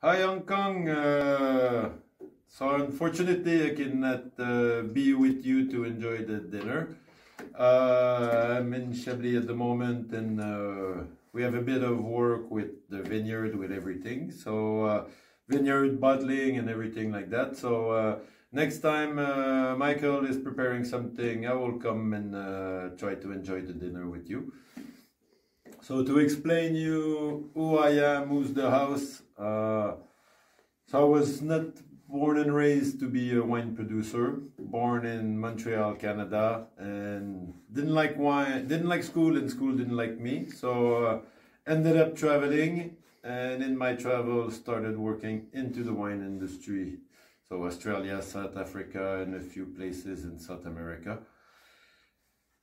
Hi Hong Kong. So unfortunately I cannot be with you to enjoy the dinner. I'm in Chablis at the moment, and we have a bit of work with the vineyard, with everything. So vineyard bottling and everything like that. So next time Michael is preparing something, I will come and try to enjoy the dinner with you. So to explain you who I am, who's the house. So I was not born and raised to be a wine producer. Born in Montreal, Canada, and didn't like wine, didn't like school, and school didn't like me. So ended up traveling, and in my travels started working into the wine industry. So Australia, South Africa, and a few places in South America.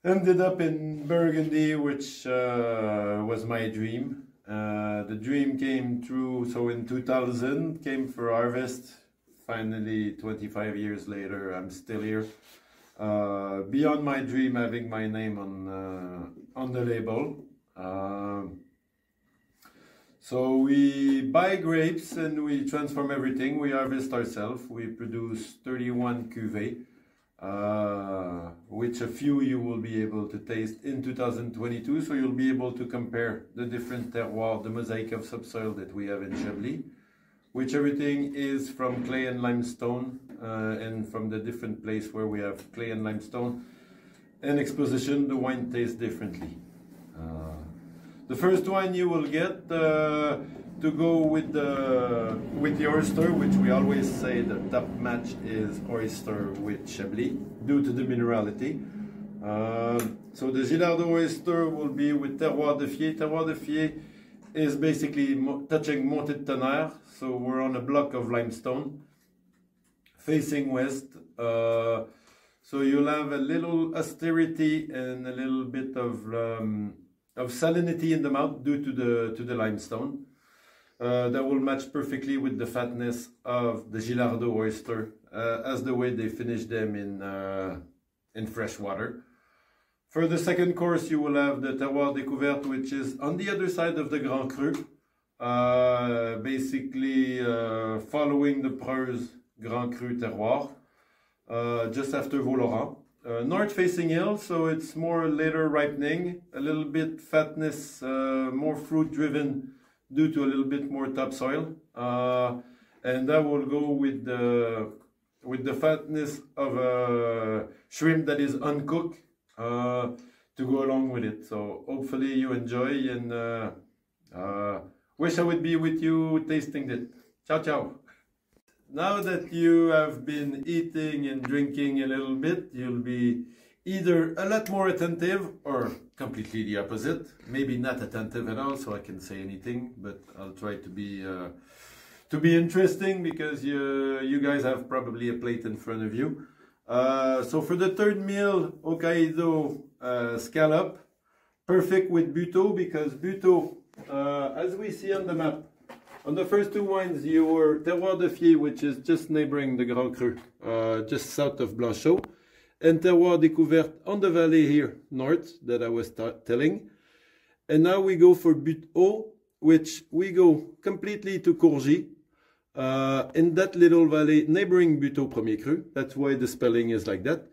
Ended up in Burgundy, which was my dream. The dream came true, so in 2000, came for harvest. Finally, 25 years later, I'm still here. Beyond my dream, having my name on the label. So we buy grapes and we transform everything. We harvest ourselves. We produce 31 cuvées. Which a few you will be able to taste in 2022, so you'll be able to compare the different terroirs, the mosaic of subsoil that we have in Chablis, which everything is from clay and limestone, and from the different place where we have clay and limestone and exposition, the wine tastes differently. The first wine you will get to go with the oyster, which we always say the top match is oyster with Chablis due to the minerality. So the Gilardo oyster will be with terroir de Fier. Terroir de Fier is basically touching Montet Tonnerre, so we're on a block of limestone facing west. So you'll have a little austerity and a little bit of salinity in the mouth due to the limestone. That will match perfectly with the fatness of the Gilardo oyster, as the way they finish them in fresh water. For the second course, you will have the terroir découverte, which is on the other side of the Grand Cru, basically following the Piuze Grand Cru terroir, just after Vaux-Laurent. North-facing hill, so it's more later ripening, a little bit fatness, more fruit-driven, due to a little bit more topsoil, and that will go with the fatness of a shrimp that is uncooked to go along with it. So hopefully you enjoy, and wish I would be with you tasting it. Ciao, ciao. Now that you have been eating and drinking a little bit, you'll be either a lot more attentive or completely the opposite. Maybe not attentive at all, so I can say anything, but I'll try to be interesting, because you guys have probably a plate in front of you. So for the third meal, Hokkaido scallop, perfect with Buteau, because Buteau, as we see on the map, on the first two wines, you were Terroir de Fier, which is just neighboring the Grand Cru, just south of Blanchot, and Terroir Découverte on the valley here, north, that I was telling. And now we go for Buteau, which we go completely to Courgy, in that little valley neighboring Buteau Premier Cru. That's why the spelling is like that.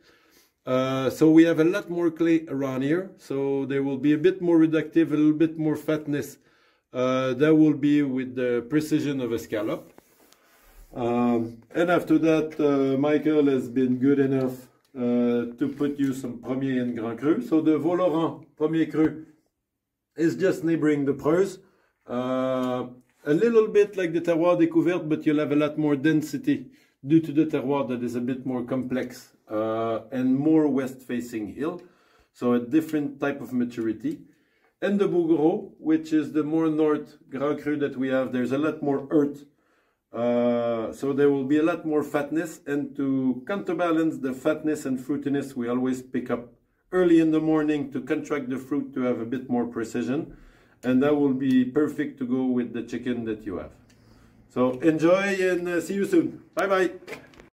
So we have a lot more clay around here, so there will be a bit more reductive, a little bit more fatness. That will be with the precision of a scallop. And after that, Michael has been good enough to put you some Premier and Grand Cru. So the Vaux-Laurent Premier Cru is just neighboring the Piuze. A little bit like the Terroir Découverte, but you'll have a lot more density due to the terroir that is a bit more complex and more west-facing hill. So a different type of maturity. And the Bouguereau, which is the more north Grand Cru that we have, there's a lot more earth. So there will be a lot more fatness, and to counterbalance the fatness and fruitiness, we always pick up early in the morning to contract the fruit to have a bit more precision, and that will be perfect to go with the chicken that you have. So enjoy, and see you soon. Bye bye.